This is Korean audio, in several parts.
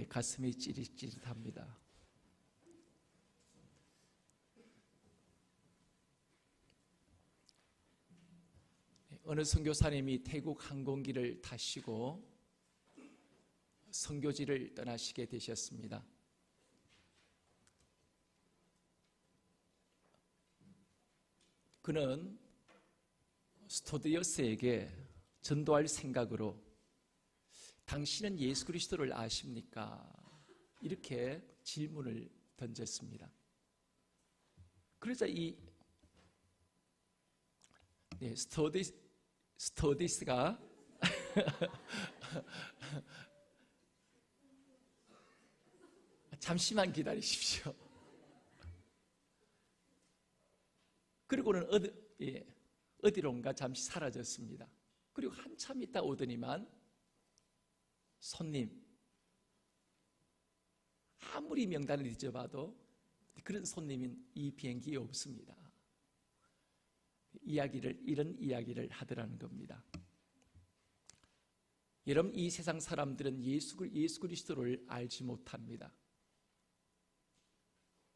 가슴이 찌릿찌릿합니다. 어느 선교사님이 태국 항공기를 타시고 선교지를 떠나시게 되셨습니다. 그는 스튜어디스에게 전도할 생각으로 당신은 예수 그리스도를 아십니까? 이렇게 질문을 던졌습니다. 그러자 이 스튜어디스가 잠시만 기다리십시오. 그리고는 어디론가 잠시 사라졌습니다. 그리고 한참 있다 오더니만 손님, 아무리 명단을 뒤져봐도 그런 손님인 이 비행기에 없습니다. 이런 이야기를 하더라는 겁니다. 여러분, 이 세상 사람들은 예수 그리스도를 알지 못합니다.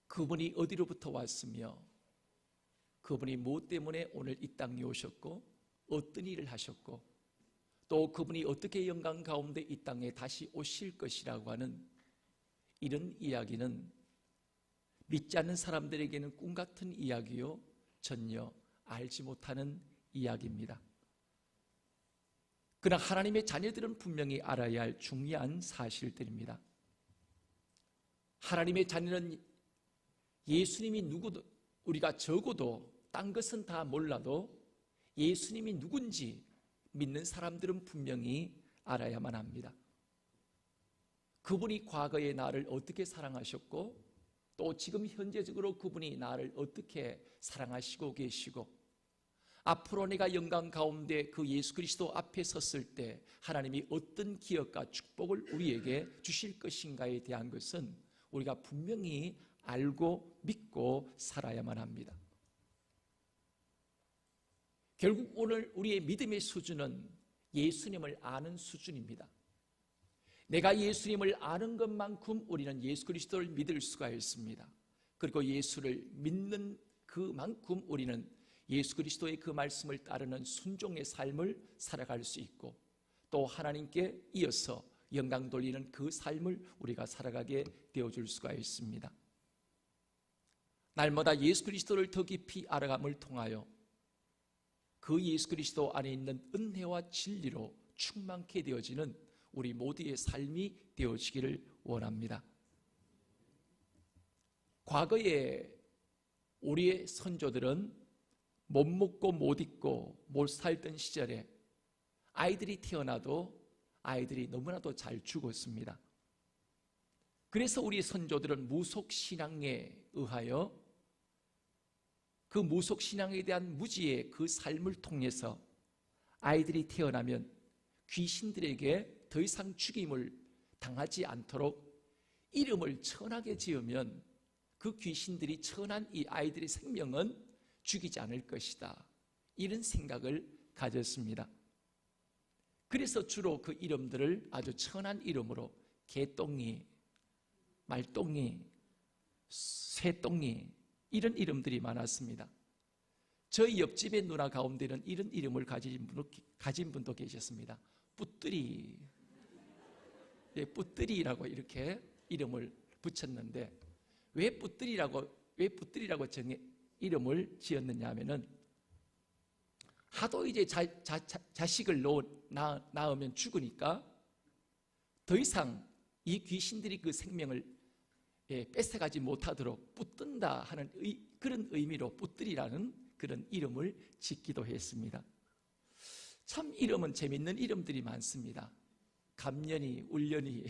그분이 어디로부터 왔으며 그분이 무엇 때문에 오늘 이 땅에 오셨고 어떤 일을 하셨고 또 그분이 어떻게 영광 가운데 이 땅에 다시 오실 것이라고 하는 이런 이야기는 믿지 않는 사람들에게는 꿈같은 이야기요, 전혀 알지 못하는 이야기입니다. 그러나 하나님의 자녀들은 분명히 알아야 할 중요한 사실들입니다. 하나님의 자녀는 예수님이 누구도, 우리가 적어도 딴 것은 다 몰라도 예수님이 누군지 믿는 사람들은 분명히 알아야만 합니다. 그분이 과거에 나를 어떻게 사랑하셨고 또 지금 현재적으로 그분이 나를 어떻게 사랑하시고 계시고 앞으로 내가 영광 가운데 그 예수 그리스도 앞에 섰을 때 하나님이 어떤 기업과 축복을 우리에게 주실 것인가에 대한 것은 우리가 분명히 알고 믿고 살아야만 합니다. 결국 오늘 우리의 믿음의 수준은 예수님을 아는 수준입니다. 내가 예수님을 아는 것만큼 우리는 예수 그리스도를 믿을 수가 있습니다. 그리고 예수를 믿는 그만큼 우리는 예수 그리스도의 그 말씀을 따르는 순종의 삶을 살아갈 수 있고 또 하나님께 이어서 영광 돌리는 그 삶을 우리가 살아가게 되어줄 수가 있습니다. 날마다 예수 그리스도를 더 깊이 알아감을 통하여 그 예수 그리스도 안에 있는 은혜와 진리로 충만케 되어지는 우리 모두의 삶이 되어지기를 원합니다. 과거에 우리의 선조들은 못 먹고 못 입고 못 살던 시절에 아이들이 태어나도 아이들이 너무나도 잘 죽었습니다. 그래서 우리 선조들은 무속신앙에 의하여 그 무속신앙에 대한 무지의 그 삶을 통해서 아이들이 태어나면 귀신들에게 더 이상 죽임을 당하지 않도록 이름을 천하게 지으면 그 귀신들이 천한 이 아이들의 생명은 죽이지 않을 것이다, 이런 생각을 가졌습니다. 그래서 주로 그 이름들을 아주 천한 이름으로 개똥이, 말똥이, 쇠똥이 이런 이름들이 많았습니다. 저희 옆집의 누나 가운데는 이런 이름을 가진 분도 계셨습니다. 뿌뜨리, 뿌뜨리라고 이렇게 이름을 붙였는데 왜 뿌뜨리라고 이름을 지었느냐 하면은 하도 이제 자식을 낳으면 죽으니까 더 이상 이 귀신들이 그 생명을 뺏어가지 못하도록 붙든다 하는 그런 의미로 뿌뜨리라는 그런 이름을 짓기도 했습니다. 참 이름은 재밌는 이름들이 많습니다. 감년이, 울년이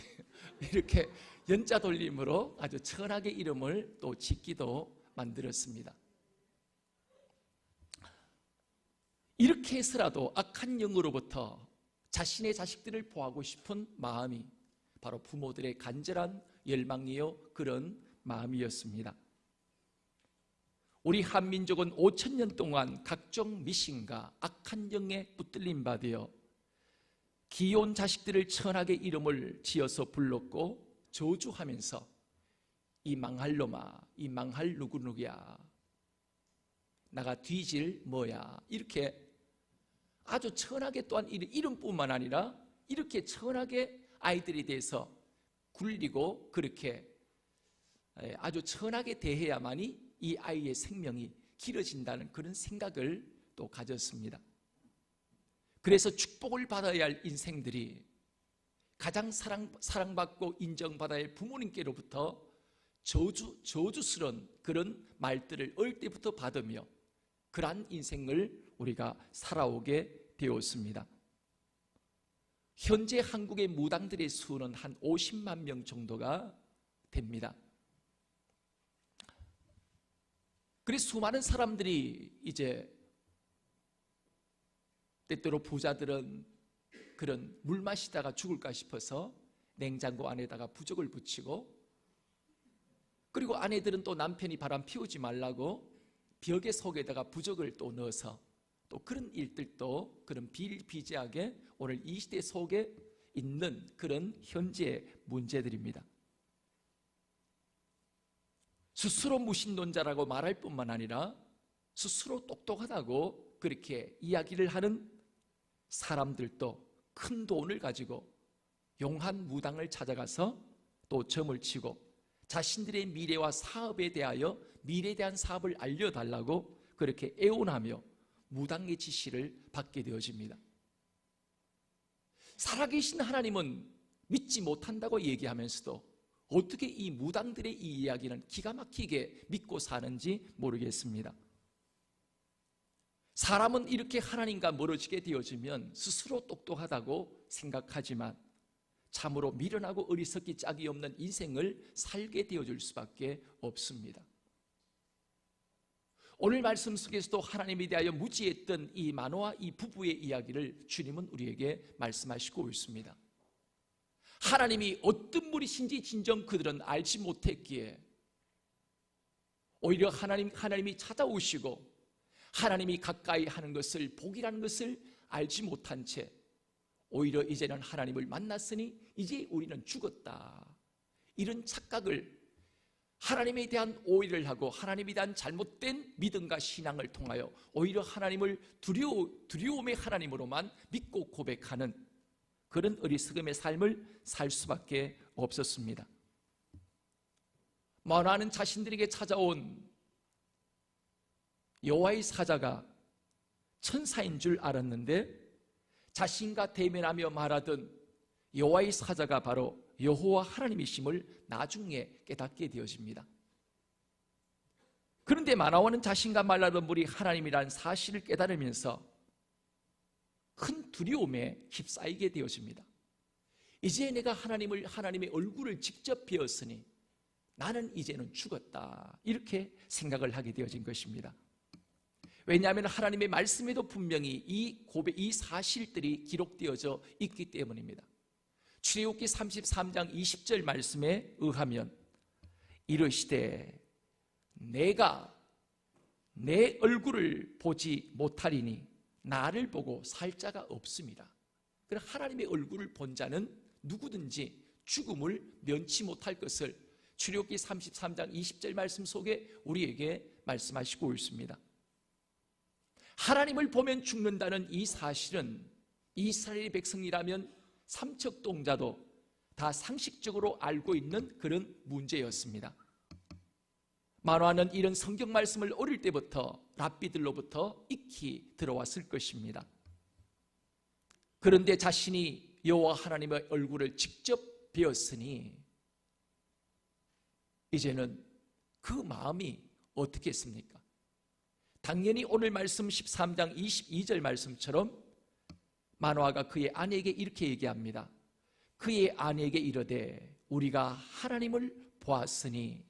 이렇게 연자 돌림으로 아주 천하게 이름을 또 짓기도 만들었습니다. 이렇게 해서라도 악한 영으로부터 자신의 자식들을 보호하고 싶은 마음이 바로 부모들의 간절한 열망이요, 그런 마음이었습니다. 우리 한민족은 5,000년 동안 각종 미신과 악한 영에 붙들림 받으여 귀여운 자식들을 천하게 이름을 지어서 불렀고 저주하면서 이 망할 놈아, 이 망할 누구누구야, 나가 뒤질 뭐야, 이렇게 아주 천하게, 또한 이름뿐만 아니라 이렇게 천하게 아이들에 대해서 굴리고 그렇게 아주 천하게 대해야만이 이 아이의 생명이 길어진다는 그런 생각을 또 가졌습니다. 그래서 축복을 받아야 할 인생들이 가장 사랑받고 인정받아야 할 부모님께로부터 저주스러운 그런 말들을 어릴 때부터 받으며 그러한 인생을 우리가 살아오게 되었습니다. 현재 한국의 무당들의 수는 한 50만 명 정도가 됩니다. 그래서 수많은 사람들이 이제 때때로 부자들은 그런 물 마시다가 죽을까 싶어서 냉장고 안에다가 부적을 붙이고, 그리고 아내들은 또 남편이 바람 피우지 말라고 벽의 속에다가 부적을 또 넣어서 또 그런 일들도 그런 비일비재하게 오늘 이 시대 속에 있는 그런 현재의 문제들입니다. 스스로 무신론자라고 말할 뿐만 아니라 스스로 똑똑하다고 그렇게 이야기를 하는 사람들도 큰 돈을 가지고 용한 무당을 찾아가서 또 점을 치고 자신들의 미래와 사업에 대하여 미래에 대한 사업을 알려달라고 그렇게 애원하며 무당의 지시를 받게 되어집니다. 살아계신 하나님은 믿지 못한다고 얘기하면서도 어떻게 이 무당들의 이 이야기는 기가 막히게 믿고 사는지 모르겠습니다. 사람은 이렇게 하나님과 멀어지게 되어지면 스스로 똑똑하다고 생각하지만 참으로 미련하고 어리석기 짝이 없는 인생을 살게 되어줄 수밖에 없습니다. 오늘 말씀 속에서도 하나님에 대하여 무지했던 이 마노아 이 부부의 이야기를 주님은 우리에게 말씀하시고 있습니다. 하나님이 어떤 분이신지 진정 그들은 알지 못했기에 오히려 하나님이 찾아오시고 하나님이 가까이 하는 것을, 복이라는 것을 알지 못한 채 오히려 이제는 하나님을 만났으니 이제 우리는 죽었다, 이런 착각을, 하나님에 대한 오해를 하고 하나님에 대한 잘못된 믿음과 신앙을 통하여 오히려 하나님을 두려움의 하나님으로만 믿고 고백하는 그런 어리석음의 삶을 살 수밖에 없었습니다. 마노아는 자신들에게 찾아온 여호와의 사자가 천사인 줄 알았는데 자신과 대면하며 말하던 여호와의 사자가 바로 여호와 하나님이심을 나중에 깨닫게 되어집니다. 그런데 마노아는 자신과 말하던 분이 하나님이라는 사실을 깨달으면서 큰 두려움에 휩싸이게 되어집니다. 이제 내가 하나님의 얼굴을 직접 뵈었으니 나는 이제는 죽었다, 이렇게 생각을 하게 되어진 것입니다. 왜냐하면 하나님의 말씀에도 분명히 이 사실들이 기록되어져 있기 때문입니다. 출애굽기 33장 20절 말씀에 의하면 이르시되 내가 내 얼굴을 보지 못하리니 나를 보고 살 자가 없음이라. 그러나 하나님의 얼굴을 본 자는 누구든지 죽음을 면치 못할 것을 출애굽기 33장 20절 말씀 속에 우리에게 말씀하시고 있습니다. 하나님을 보면 죽는다는 이 사실은 이스라엘 백성이라면 삼척동자도 다 상식적으로 알고 있는 그런 문제였습니다. 마노아는 이런 성경 말씀을 어릴 때부터 랍비들로부터 익히 들어왔을 것입니다. 그런데 자신이 여호와 하나님의 얼굴을 직접 뵈었으니 이제는 그 마음이 어떻겠습니까? 당연히 오늘 말씀 13장 22절 말씀처럼 마노아가 그의 아내에게 이렇게 얘기합니다. 그의 아내에게 이르되 우리가 하나님을 보았으니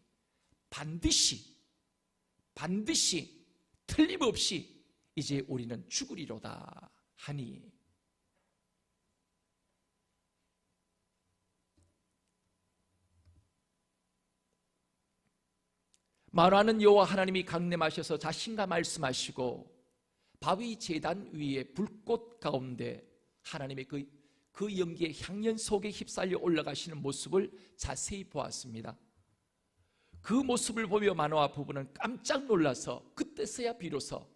반드시 틀림없이 이제 우리는 죽으리로다 하니. 마노아는 여호와 하나님이 강림하셔서 자신과 말씀하시고 바위 제단 위에 불꽃 가운데 하나님의 그 연기의 향연 속에 휩쓸려 올라가시는 모습을 자세히 보았습니다. 그 모습을 보며 마노아 부부는 깜짝 놀라서 그때서야 비로소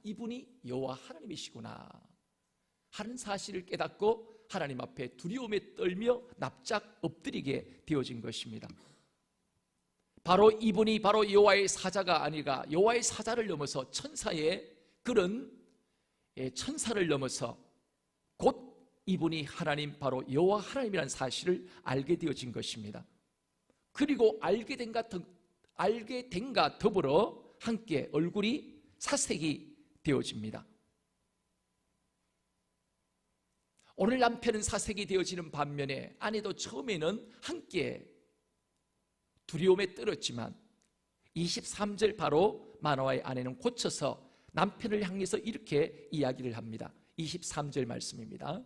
이분이 여호와 하나님이시구나 하는 사실을 깨닫고 하나님 앞에 두려움에 떨며 납작 엎드리게 되어진 것입니다. 바로 이분이 바로 여호와의 사자가 아니라 여호와의 사자를 넘어서 천사의 그런 천사를 넘어서 곧 이분이 하나님 바로 여호와 하나님이라는 사실을 알게 되어진 것입니다. 그리고 알게 된가 더불어 함께 얼굴이 사색이 되어집니다. 오늘 남편은 사색이 되어지는 반면에 아내도 처음에는 함께 두려움에 떨었지만 23절 바로 마노아의 아내는 고쳐서 남편을 향해서 이렇게 이야기를 합니다. 23절 말씀입니다.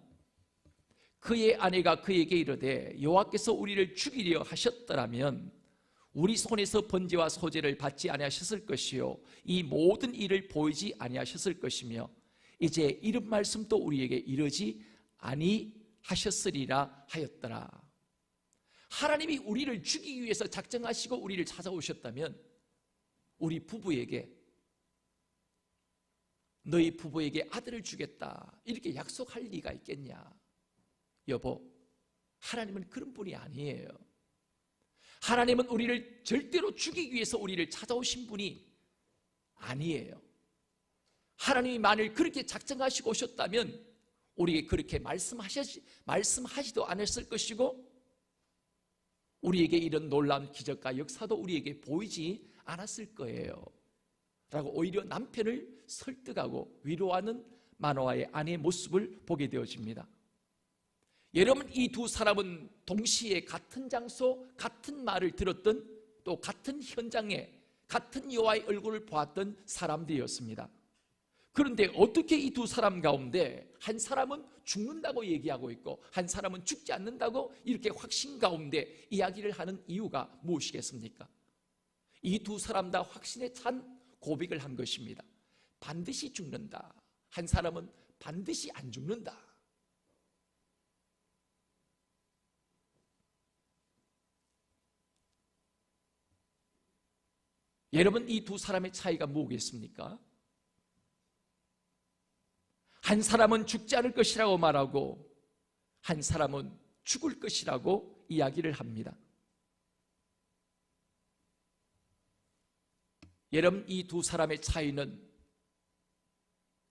그의 아내가 그에게 이르되 여호와께서 우리를 죽이려 하셨더라면 우리 손에서 번제와 소제를 받지 아니하셨을 것이요 이 모든 일을 보이지 아니하셨을 것이며 이제 이런 말씀도 우리에게 이르지 아니하셨으리라 하였더라. 하나님이 우리를 죽이기 위해서 작정하시고 우리를 찾아오셨다면 우리 부부에게 너희 부부에게 아들을 주겠다 이렇게 약속할 리가 있겠냐? 여보, 하나님은 그런 분이 아니에요. 하나님은 우리를 절대로 죽이기 위해서 우리를 찾아오신 분이 아니에요. 하나님이 만일 그렇게 작정하시고 오셨다면 우리에게 그렇게 말씀하지도 않았을 것이고 우리에게 이런 놀라운 기적과 역사도 우리에게 보이지 않았을 거예요 라고 오히려 남편을 설득하고 위로하는 마노아의 아내의 모습을 보게 되어집니다. 여러분, 이 두 사람은 동시에 같은 장소, 같은 말을 들었던 또 같은 현장에 같은 여호와의 얼굴을 보았던 사람들이었습니다. 그런데 어떻게 이 두 사람 가운데 한 사람은 죽는다고 얘기하고 있고 한 사람은 죽지 않는다고 이렇게 확신 가운데 이야기를 하는 이유가 무엇이겠습니까? 이 두 사람 다 확신에 찬 고백을 한 것입니다. 반드시 죽는다. 한 사람은 반드시 안 죽는다. 여러분, 이 두 사람의 차이가 뭐겠습니까? 한 사람은 죽지 않을 것이라고 말하고 한 사람은 죽을 것이라고 이야기를 합니다. 여러분, 이 두 사람의 차이는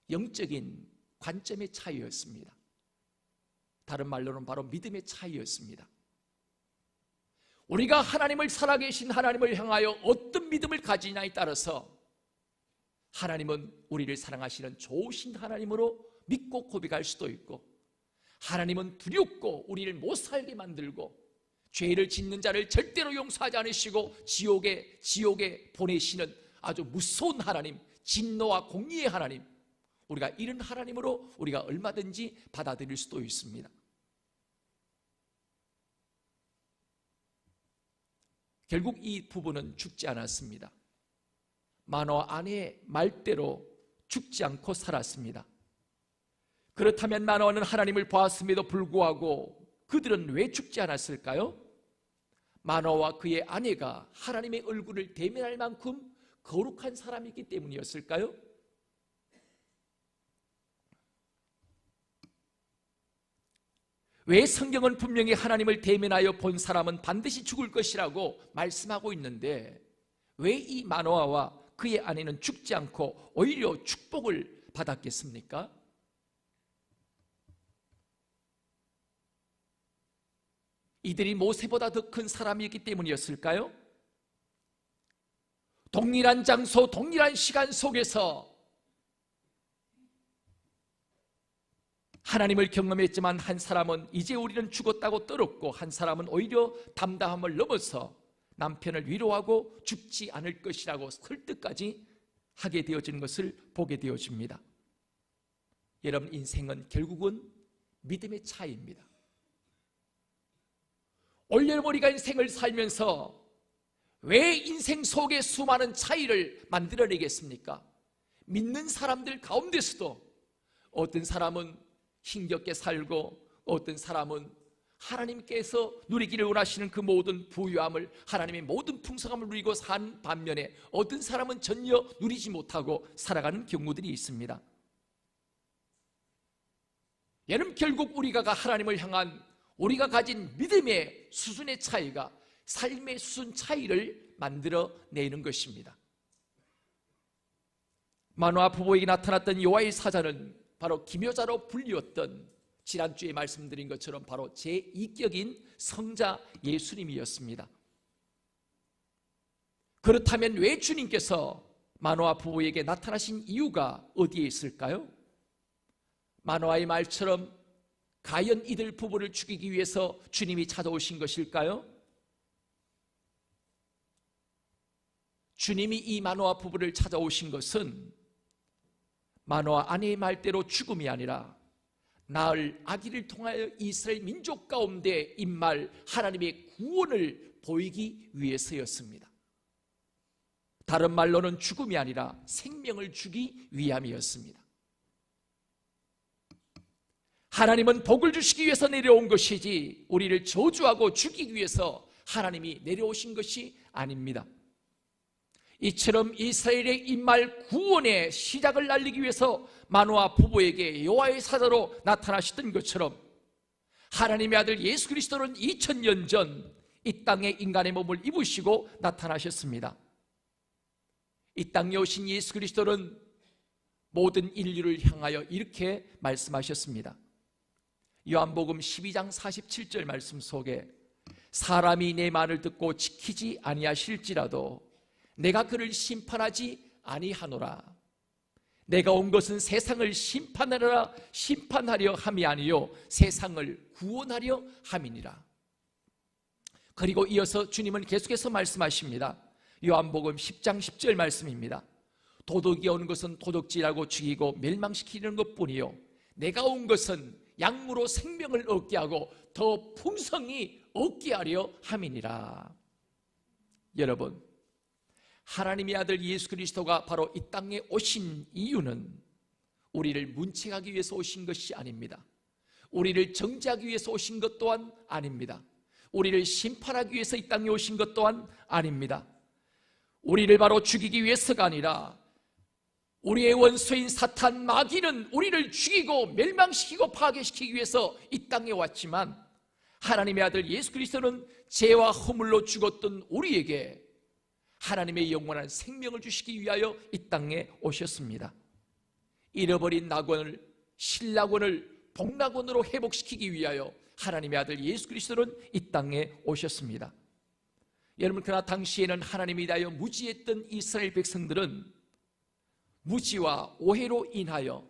영적인 관점의 차이였습니다. 다른 말로는 바로 믿음의 차이였습니다. 우리가 하나님을 살아계신 하나님을 향하여 어떤 믿음을 가지냐에 따라서 하나님은 우리를 사랑하시는 좋으신 하나님으로 믿고 고백할 수도 있고 하나님은 두렵고 우리를 못 살게 만들고 죄를 짓는 자를 절대로 용서하지 않으시고 지옥에 보내시는 아주 무서운 하나님, 진노와 공의의 하나님, 우리가 이런 하나님으로 우리가 얼마든지 받아들일 수도 있습니다. 결국 이 부부는 죽지 않았습니다. 마노아 아내의 말대로 죽지 않고 살았습니다. 그렇다면 마노아는 하나님을 보았음에도 불구하고 그들은 왜 죽지 않았을까요? 마노아와 그의 아내가 하나님의 얼굴을 대면할 만큼 거룩한 사람이기 때문이었을까요? 왜 성경은 분명히 하나님을 대면하여 본 사람은 반드시 죽을 것이라고 말씀하고 있는데 왜 이 마노아와 그의 아내는 죽지 않고 오히려 축복을 받았겠습니까? 이들이 모세보다 더 큰 사람이기 때문이었을까요? 동일한 장소, 동일한 시간 속에서 하나님을 경험했지만 한 사람은 이제 우리는 죽었다고 떨었고 한 사람은 오히려 담담함을 넘어서 남편을 위로하고 죽지 않을 것이라고 설득까지 하게 되어지는 것을 보게 되어집니다. 여러분, 인생은 결국은 믿음의 차이입니다. 올여머리가 인생을 살면서 왜 인생 속에 수많은 차이를 만들어내겠습니까? 믿는 사람들 가운데서도 어떤 사람은 힘겹게 살고 어떤 사람은 하나님께서 누리기를 원하시는 그 모든 부유함을, 하나님의 모든 풍성함을 누리고 산 반면에 어떤 사람은 전혀 누리지 못하고 살아가는 경우들이 있습니다. 여러분, 결국 우리가 하나님을 향한 우리가 가진 믿음의 수준의 차이가 삶의 수준 차이를 만들어내는 것입니다. 마노아 부부에게 나타났던 여호와의 사자는 바로 기묘자로 불리웠던, 지난주에 말씀드린 것처럼 바로 제2격인 성자 예수님이었습니다. 그렇다면 왜 주님께서 마노아 부부에게 나타나신 이유가 어디에 있을까요? 마노아의 말처럼 과연 이들 부부를 죽이기 위해서 주님이 찾아오신 것일까요? 주님이 이 마노아 부부를 찾아오신 것은 마노아 아내의 말대로 죽음이 아니라 낳을 아기를 통하여 이스라엘 민족 가운데 임할 하나님의 구원을 보이기 위해서였습니다. 다른 말로는 죽음이 아니라 생명을 주기 위함이었습니다. 하나님은 복을 주시기 위해서 내려온 것이지 우리를 저주하고 죽이기 위해서 하나님이 내려오신 것이 아닙니다. 이처럼 이스라엘의 임할 구원의 시작을 알리기 위해서 마노아 부부에게 여호와의 사자로 나타나셨던 것처럼 하나님의 아들 예수 그리스도는 2000년 전 이 땅에 인간의 몸을 입으시고 나타나셨습니다. 이 땅에 오신 예수 그리스도는 모든 인류를 향하여 이렇게 말씀하셨습니다. 요한복음 12장 47절 말씀 속에 사람이 내 말을 듣고 지키지 아니하실지라도 내가 그를 심판하지 아니하노라. 내가 온 것은 세상을 심판하려 함이 아니요 세상을 구원하려 함이니라. 그리고 이어서 주님은 계속해서 말씀하십니다. 요한복음 10장 10절 말씀입니다. 도둑이 오는 것은 도둑질하고 죽이고 멸망시키는 것뿐이요 내가 온 것은 양무로 생명을 얻게 하고 더 풍성히 얻게 하려 함이니라. 여러분, 하나님의 아들 예수 그리스도가 바로 이 땅에 오신 이유는 우리를 문책하기 위해서 오신 것이 아닙니다. 우리를 정죄하기 위해서 오신 것 또한 아닙니다. 우리를 심판하기 위해서 이 땅에 오신 것 또한 아닙니다. 우리를 바로 죽이기 위해서가 아니라 우리의 원수인 사탄 마귀는 우리를 죽이고 멸망시키고 파괴시키기 위해서 이 땅에 왔지만 하나님의 아들 예수 그리스도는 죄와 허물로 죽었던 우리에게 하나님의 영원한 생명을 주시기 위하여 이 땅에 오셨습니다. 잃어버린 낙원을 신낙원을 복낙원으로 회복시키기 위하여 하나님의 아들 예수 그리스도는 이 땅에 오셨습니다. 여러분, 그러나 당시에는 하나님에 대하여 무지했던 이스라엘 백성들은 무지와 오해로 인하여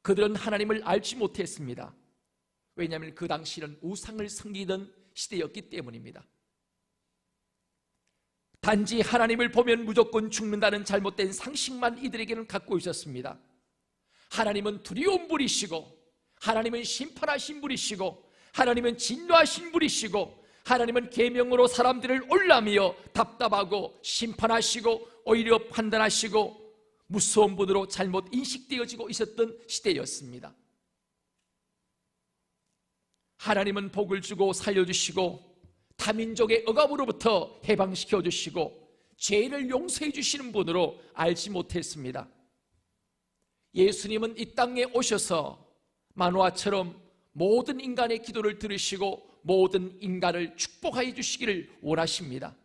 그들은 하나님을 알지 못했습니다. 왜냐하면 그 당시는 우상을 섬기던 시대였기 때문입니다. 단지 하나님을 보면 무조건 죽는다는 잘못된 상식만 이들에게는 갖고 있었습니다. 하나님은 두려운 분이시고 하나님은 심판하신 분이시고 하나님은 진노하신 분이시고 하나님은 계명으로 사람들을 올라며 답답하고 심판하시고 오히려 판단하시고 무서운 분으로 잘못 인식되어지고 있었던 시대였습니다. 하나님은 복을 주고 살려주시고 타민족의 억압으로부터 해방시켜 주시고 죄를 용서해 주시는 분으로 알지 못했습니다. 예수님은 이 땅에 오셔서 마노아처럼 모든 인간의 기도를 들으시고 모든 인간을 축복하여 주시기를 원하십니다.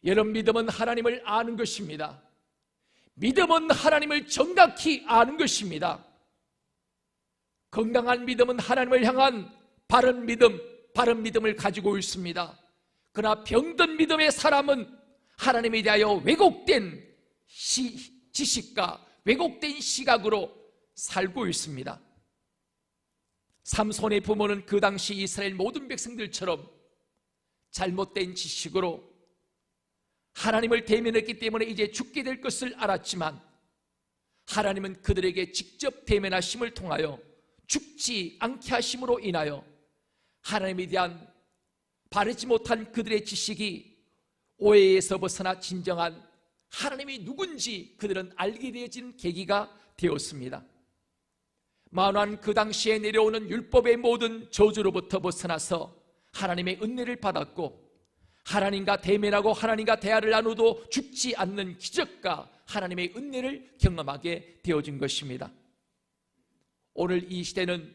여러분, 믿음은 하나님을 아는 것입니다. 믿음은 하나님을 정확히 아는 것입니다. 건강한 믿음은 하나님을 향한 바른 믿음을 가지고 있습니다. 그러나 병든 믿음의 사람은 하나님에 대하여 왜곡된 지식과 왜곡된 시각으로 살고 있습니다. 삼손의 부모는 그 당시 이스라엘 모든 백성들처럼 잘못된 지식으로 하나님을 대면했기 때문에 이제 죽게 될 것을 알았지만 하나님은 그들에게 직접 대면하심을 통하여 죽지 않게 하심으로 인하여 하나님에 대한 바르지 못한 그들의 지식이 오해에서 벗어나 진정한 하나님이 누군지 그들은 알게 되어진 계기가 되었습니다. 만왕 그 당시에 내려오는 율법의 모든 저주로부터 벗어나서 하나님의 은혜를 받았고, 하나님과 대면하고 하나님과 대화를 나누도 죽지 않는 기적과 하나님의 은혜를 경험하게 되어진 것입니다. 오늘 이 시대는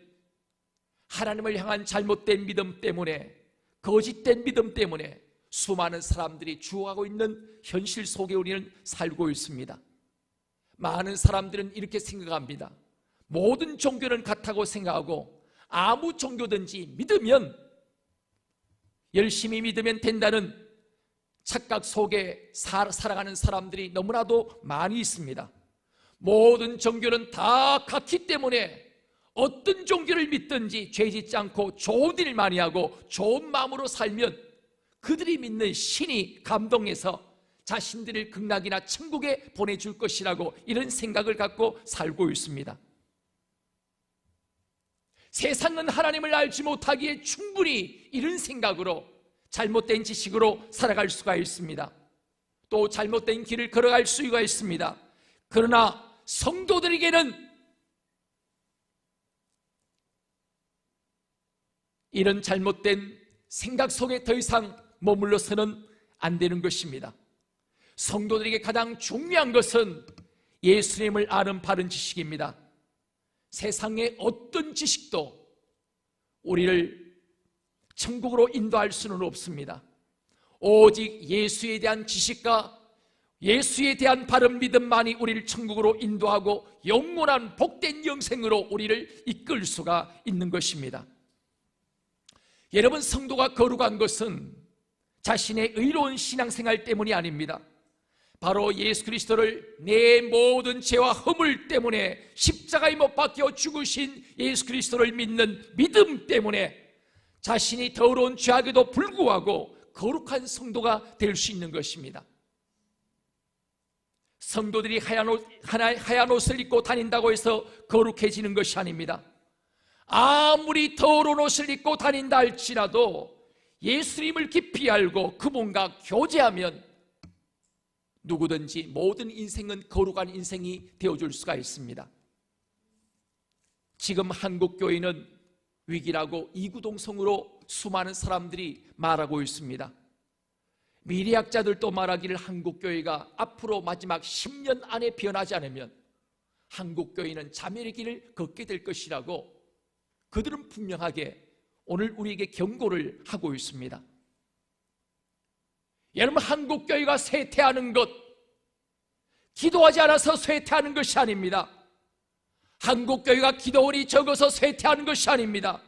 하나님을 향한 잘못된 믿음 때문에, 거짓된 믿음 때문에 수많은 사람들이 죽어가고 있는 현실 속에 우리는 살고 있습니다. 많은 사람들은 이렇게 생각합니다. 모든 종교는 같다고 생각하고, 아무 종교든지 믿으면, 열심히 믿으면 된다는 착각 속에 살아가는 사람들이 너무나도 많이 있습니다. 모든 종교는 다 같기 때문에 어떤 종교를 믿든지 죄 짓지 않고 좋은 일 많이 하고 좋은 마음으로 살면 그들이 믿는 신이 감동해서 자신들을 극락이나 천국에 보내줄 것이라고 이런 생각을 갖고 살고 있습니다. 세상은 하나님을 알지 못하기에 충분히 이런 생각으로 잘못된 지식으로 살아갈 수가 있습니다. 또 잘못된 길을 걸어갈 수가 있습니다. 그러나 성도들에게는 이런 잘못된 생각 속에 더 이상 머물러서는 안 되는 것입니다. 성도들에게 가장 중요한 것은 예수님을 아는 바른 지식입니다. 세상의 어떤 지식도 우리를 천국으로 인도할 수는 없습니다. 오직 예수에 대한 지식과 예수에 대한 바른 믿음만이 우리를 천국으로 인도하고 영원한 복된 영생으로 우리를 이끌 수가 있는 것입니다. 여러분, 성도가 거룩한 것은 자신의 의로운 신앙생활 때문이 아닙니다. 바로 예수 그리스도를 내 모든 죄와 허물 때문에 십자가에 못 박혀 죽으신 예수 그리스도를 믿는 믿음 때문에 자신이 더러운 죄악에도 불구하고 거룩한 성도가 될 수 있는 것입니다. 성도들이 하얀 옷을 입고 다닌다고 해서 거룩해지는 것이 아닙니다. 아무리 더러운 옷을 입고 다닌다 할지라도 예수님을 깊이 알고 그분과 교제하면 누구든지 모든 인생은 거룩한 인생이 되어줄 수가 있습니다. 지금 한국교회는 위기라고 이구동성으로 수많은 사람들이 말하고 있습니다. 미래학자들도 말하기를 한국교회가 앞으로 마지막 10년 안에 변하지 않으면 한국교회는 자멸의 길을 걷게 될 것이라고 그들은 분명하게 오늘 우리에게 경고를 하고 있습니다. 여러분, 한국교회가 쇠퇴하는 것, 기도하지 않아서 쇠퇴하는 것이 아닙니다. 한국교회가 기도원이 적어서 쇠퇴하는 것이 아닙니다.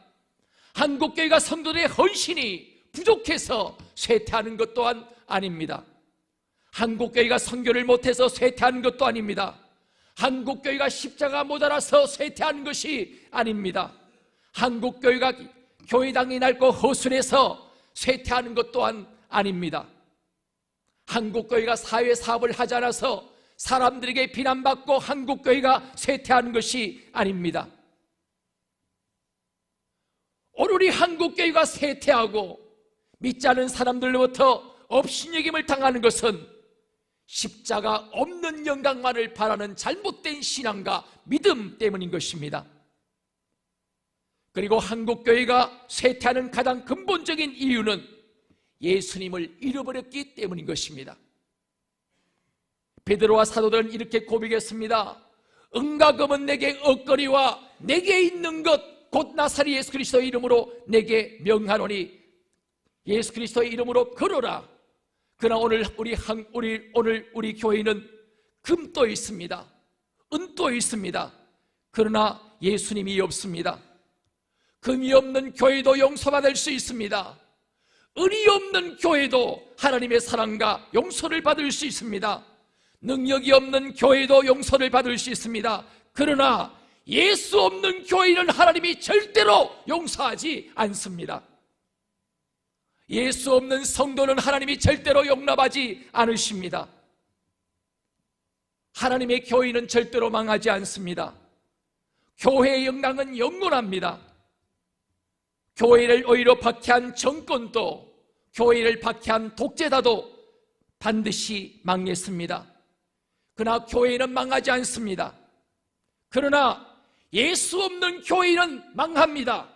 한국교회가 성도들의 헌신이 부족해서 쇠퇴하는 것 또한 아닙니다. 한국교회가 선교를 못해서 쇠퇴하는 것도 아닙니다. 한국교회가 십자가 모자라서 쇠퇴하는 것이 아닙니다. 한국교회가 교회당이 낡고 허술해서 쇠퇴하는 것 또한 아닙니다. 한국교회가 사회사업을 하지 않아서 사람들에게 비난받고 한국교회가 쇠퇴하는 것이 아닙니다. 오늘 우리 한국교회가 쇠퇴하고 믿지 않은 사람들로부터 업신여김을 당하는 것은 십자가 없는 영광만을 바라는 잘못된 신앙과 믿음 때문인 것입니다. 그리고 한국교회가 쇠퇴하는 가장 근본적인 이유는 예수님을 잃어버렸기 때문인 것입니다. 베드로와 사도들은 이렇게 고백했습니다. 은과 금은 내게 얻거리와 내게 있는 것 곧 나사렛 예수 그리스도의 이름으로 내게 명하노니 예수 그리스도의 이름으로 걸어라. 그러나 오늘 우리 교회는 금도 있습니다. 은도 있습니다. 그러나 예수님이 없습니다. 금이 없는 교회도 용서받을 수 있습니다. 은이 없는 교회도 하나님의 사랑과 용서를 받을 수 있습니다. 능력이 없는 교회도 용서를 받을 수 있습니다. 그러나 예수 없는 교회는 하나님이 절대로 용서하지 않습니다. 예수 없는 성도는 하나님이 절대로 용납하지 않으십니다. 하나님의 교회는 절대로 망하지 않습니다. 교회의 영광은 영원합니다. 교회를 오히려 박해한 정권도, 교회를 박해한 독재자도 반드시 망했습니다. 그러나 교회는 망하지 않습니다. 그러나 예수 없는 교회는 망합니다.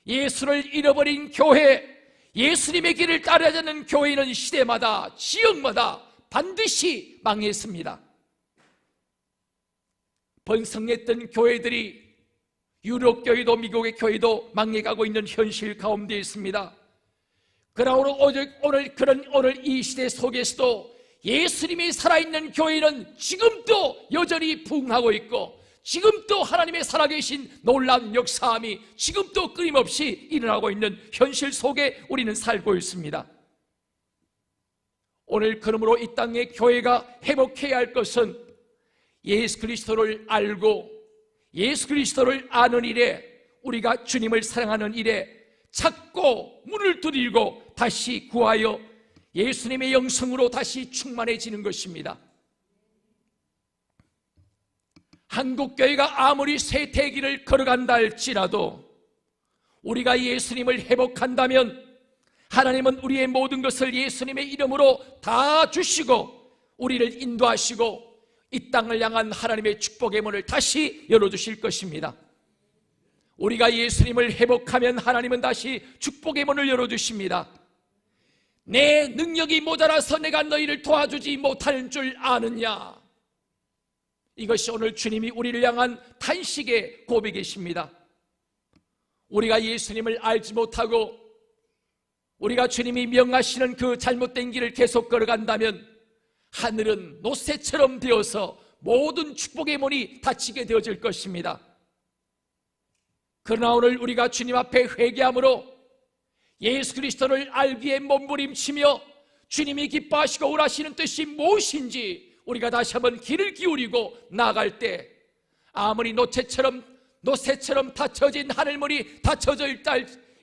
예수를 잃어버린 교회, 예수님의 길을 따르지 않는 교회는 시대마다 지역마다 반드시 망했습니다. 번성했던 교회들이 유럽 교회도 미국의 교회도 망해가고 있는 현실 가운데 있습니다. 그러나 오늘 이 시대 속에서도 예수님이 살아있는 교회는 지금도 여전히 부흥하고 있고, 지금도 하나님의 살아계신 놀라운 역사함이 지금도 끊임없이 일어나고 있는 현실 속에 우리는 살고 있습니다. 오늘 그러므로 이 땅의 교회가 회복해야 할 것은 예수 그리스도를 알고 예수 그리스도를 아는 일에, 우리가 주님을 사랑하는 일에 찾고 문을 두드리고 다시 구하여 예수님의 영성으로 다시 충만해지는 것입니다. 한국교회가 아무리 쇠퇴기를 걸어간다 할지라도 우리가 예수님을 회복한다면 하나님은 우리의 모든 것을 예수님의 이름으로 다 주시고 우리를 인도하시고 이 땅을 향한 하나님의 축복의 문을 다시 열어주실 것입니다. 우리가 예수님을 회복하면 하나님은 다시 축복의 문을 열어주십니다. 내 능력이 모자라서 내가 너희를 도와주지 못하는 줄 아느냐? 이것이 오늘 주님이 우리를 향한 탄식의 고백이십니다. 우리가 예수님을 알지 못하고 우리가 주님이 명하시는 그 잘못된 길을 계속 걸어간다면 하늘은 노새처럼 되어서 모든 축복의 문이 닫히게 되어질 것입니다. 그러나 오늘 우리가 주님 앞에 회개함으로 예수 그리스도를 알기에 몸부림치며 주님이 기뻐하시고 원하시는 뜻이 무엇인지 우리가 다시 한번 귀를 기울이고 나아갈 때, 아무리 노새처럼 닫혀진 하늘문이 닫혀져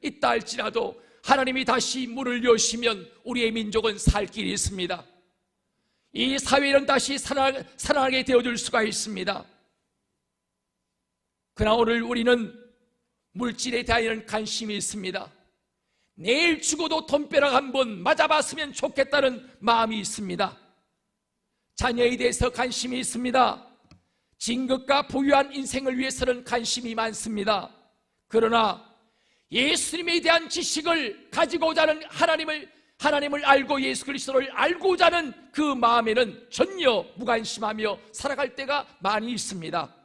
있다 할지라도 하나님이 다시 문을 여시면 우리의 민족은 살 길이 있습니다. 이 사회는 다시 살아나게 되어줄 수가 있습니다. 그러나 오늘 우리는 물질에 대한 관심이 있습니다. 내일 죽어도 돈벼락 한번 맞아봤으면 좋겠다는 마음이 있습니다. 자녀에 대해서 관심이 있습니다. 진급과 부유한 인생을 위해서는 관심이 많습니다. 그러나 예수님에 대한 지식을 가지고자 하는 하나님을 알고 예수 그리스도를 알고자 하는 그 마음에는 전혀 무관심하며 살아갈 때가 많이 있습니다.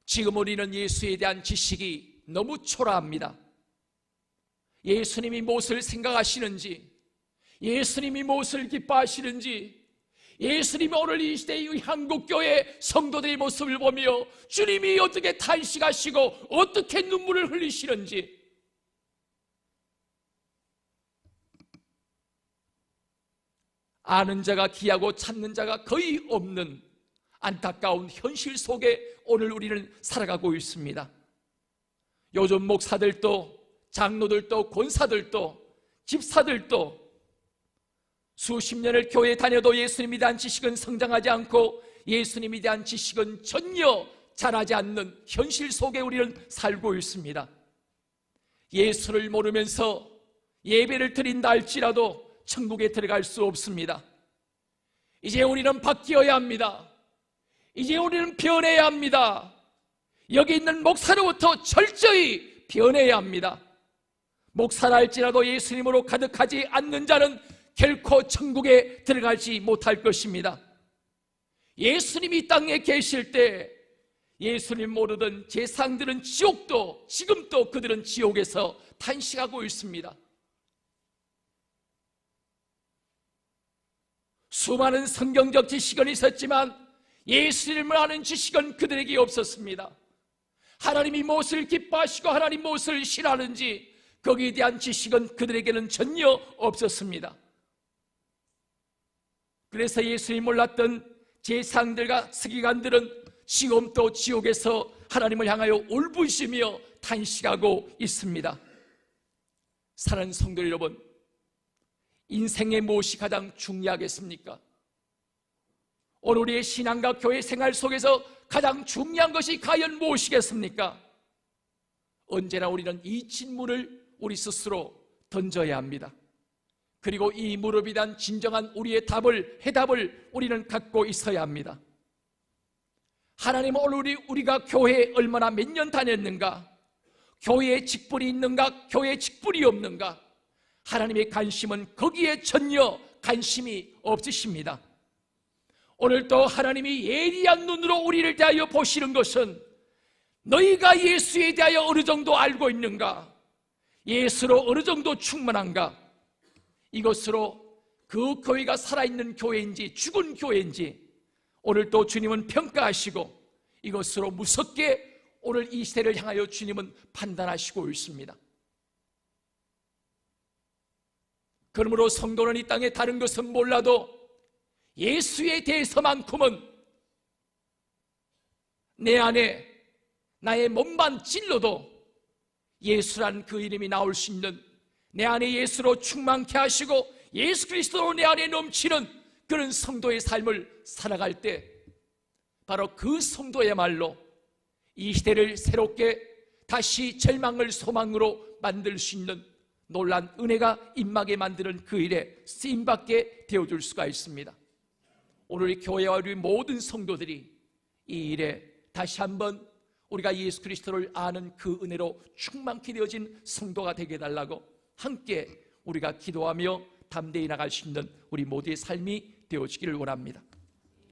지금 우리는 예수에 대한 지식이 너무 초라합니다. 예수님이 무엇을 생각하시는지, 예수님이 무엇을 기뻐하시는지, 예수님이 오늘 이 시대의 한국교회 성도들의 모습을 보며 주님이 어떻게 탄식하시고 어떻게 눈물을 흘리시는지, 아는 자가 귀하고 찾는 자가 거의 없는 안타까운 현실 속에 오늘 우리는 살아가고 있습니다. 요즘 목사들도 장로들도 권사들도 집사들도 수십 년을 교회에 다녀도 예수님에 대한 지식은 성장하지 않고 예수님에 대한 지식은 전혀 자라지 않는 현실 속에 우리는 살고 있습니다. 예수를 모르면서 예배를 드린다 할지라도 천국에 들어갈 수 없습니다. 이제 우리는 바뀌어야 합니다. 이제 우리는 변해야 합니다. 여기 있는 목사로부터 철저히 변해야 합니다. 목사라 할지라도 예수님으로 가득하지 않는 자는 결코 천국에 들어가지 못할 것입니다. 예수님이 이 땅에 계실 때 예수님 모르던 제사장들은 지옥도, 지금도 그들은 지옥에서 탄식하고 있습니다. 수많은 성경적 지식은 있었지만 예수님을 아는 지식은 그들에게 없었습니다. 하나님이 무엇을 기뻐하시고 하나님 무엇을 싫어하는지 거기에 대한 지식은 그들에게는 전혀 없었습니다. 그래서 예수님 몰랐던 제사장들과 서기관들은 지금도 지옥에서 하나님을 향하여 울부짖으며 탄식하고 있습니다. 사랑하는 성도 여러분, 인생에 무엇이 가장 중요하겠습니까? 오늘 우리의 신앙과 교회 생활 속에서 가장 중요한 것이 과연 무엇이겠습니까? 언제나 우리는 이 질문을 우리 스스로 던져야 합니다. 그리고 이 무릎에 대한 진정한 우리의 해답을 우리는 갖고 있어야 합니다. 하나님, 오늘 우리가 교회에 얼마나 몇 년 다녔는가? 교회에 직분이 있는가? 교회에 직분이 없는가? 하나님의 관심은 거기에 전혀 관심이 없으십니다. 오늘도 하나님이 예리한 눈으로 우리를 대하여 보시는 것은 너희가 예수에 대하여 어느 정도 알고 있는가? 예수로 어느 정도 충만한가? 이것으로 그 교회가 살아있는 교회인지 죽은 교회인지 오늘도 주님은 평가하시고 이것으로 무섭게 오늘 이 시대를 향하여 주님은 판단하시고 있습니다. 그러므로 성도는 이 땅에 다른 것은 몰라도 예수에 대해서만큼은 내 안에 나의 몸만 찔러도 예수란 그 이름이 나올 수 있는, 내 안에 예수로 충만케 하시고 예수 그리스도로 내 안에 넘치는 그런 성도의 삶을 살아갈 때 바로 그 성도야말로 이 시대를 새롭게 다시 절망을 소망으로 만들 수 있는 놀란 은혜가 임하게 만드는 그 일에 쓰임받게 되어줄 수가 있습니다. 오늘 이 교회와 우리 모든 성도들이 이 일에 다시 한번 우리가 예수 그리스도를 아는 그 은혜로 충만케 되어진 성도가 되게 해달라고 함께 우리가 기도하며 담대히 나갈 수 있는 우리 모두의 삶이 되어지기를 원합니다.